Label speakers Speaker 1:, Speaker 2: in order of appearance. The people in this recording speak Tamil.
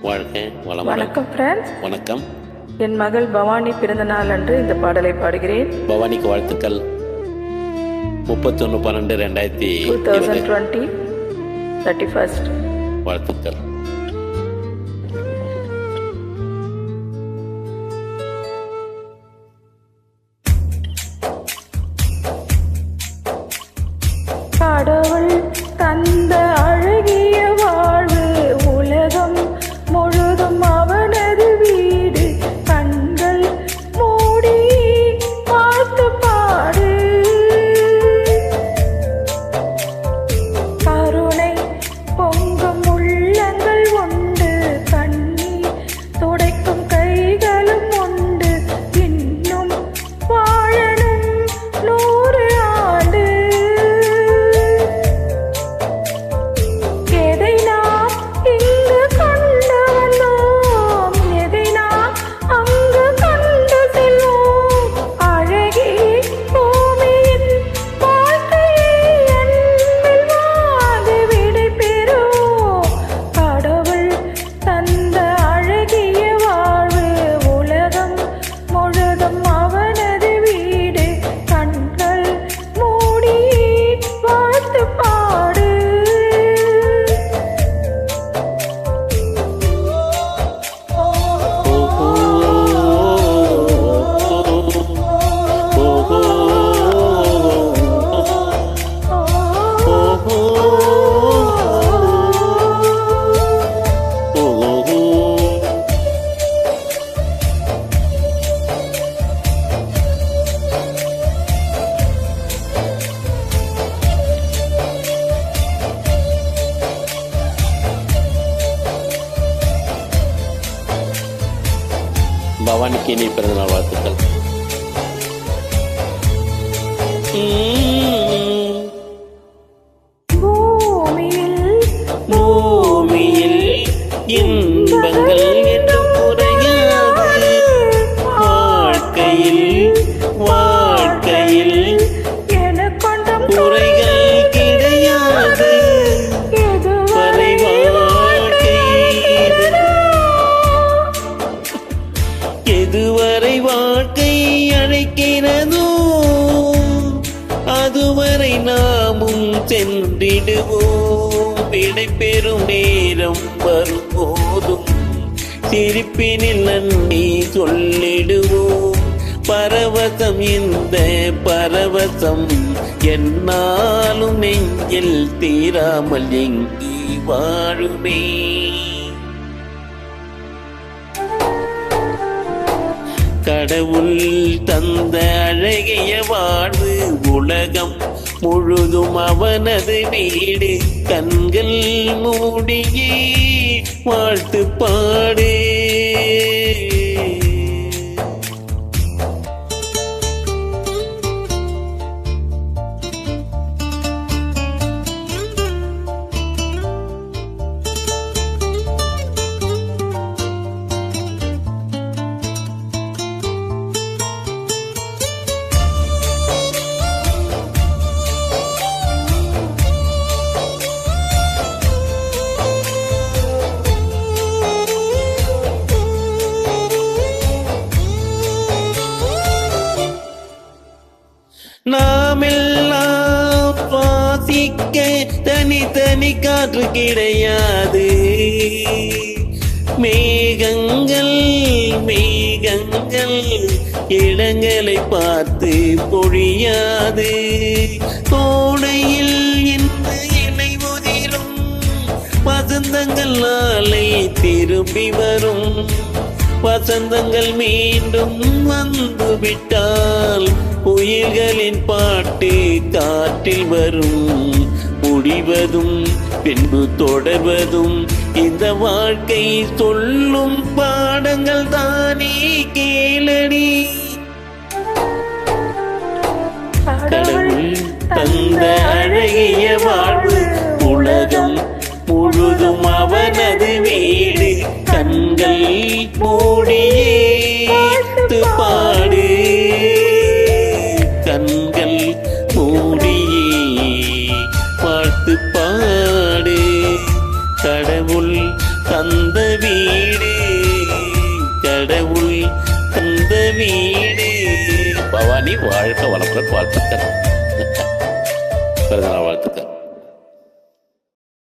Speaker 1: வாழ்க வளமுடன்.
Speaker 2: வணக்கம் ஃப்ரெண்ட்ஸ்.
Speaker 1: வணக்கம்.
Speaker 2: என் மகள் பவானி பிறந்த நாள் அன்று இந்த பாடலை பாடுகிறேன்.
Speaker 1: பவானிக்கு வாழ்த்துக்கள்.
Speaker 2: 31/12/2020 31st
Speaker 1: வாழ்த்துக்கள்.
Speaker 2: கடவுள் தந்த அழகிய வாழ்வு உலகம் முழுதும் அவனது வீடு. கண்கள் மூடி பார்த்து பாடு. கருணை பொங்கும் உள்ளங்கள் உண்டு, கண்ணீர் துடைக்கும் கைகளும் உண்டு. இன்னும் வாழணும் 100 ஆண்டு. எதை நாம் இங்கு கண்டு வந்தோம், எதை நாம் அங்கு கண்டு செல்வோம். அழகே பூமியின் வாழ்க்கையை அன்பில் வாழ்ந்து விடை பெறுவோம். கடவுள் தந்த அழகிய வாழ்வு உலகம் முழுதும் அவனது வீடு. கண்கள் மூடி வாழ்த்து பாடு.
Speaker 1: பவானிக்கு இனி பிறந்தநாள் வாழ்த்துக்கள். பூமியில் இன்பங்கள் என்றும் குறையாது. வாழ்க்கையில் குறைகள் கிடையாது. எதுவரை வாழ்க்கை அழைக்கிறதோ அதுவரை நாமும் சென்றிடுவோம். விடை பெறும் நேரம் வரும்போதும் சிரிப்பினில் நன்றி சொல்லிடுவோம். பரவசம் இந்த பரவசம் என்னாலும் நெஞ்சில் தீராமல் எங்கி வாழுமே. கடவுள் தந்த அழகிய வாழ்வு உலகம் முழுதும் அவனது வீடு. கண்கள் மூடியே வாழ்த்து பாடு. நாமெல்லாம் சுவாசிக்க தனி காற்று கிடையாது. மேகங்கள் இடங்களை பார்த்து பொழியாது. கோடையில் இந்த இலை உதிரும், வசந்தங்கள் நாளை திரும்பி வரும். வசந்தங்கள் மீண்டும் வந்து விட்டால் உயிர்களின் பாட்டு காற்றில் வரும். முடிவதும் பின்பு தொடர்வதும் இந்த வாழ்க்கை சொல்லும் பாடங்கள் தானே கேளடி. கடவுள் தந்த அழகிய வாழ்வு உலகம் முழுதும் அவனது வீடு. கண்கள் மூடியே பாடு. கண்கள் மூடியே வாழ்த்து பாடு. கடவுள் தந்த வீடு வாழ்க வளமுடன் வாழ்த்துக்கள். பிறந்தநாள் வாழ்த்துக்கள்.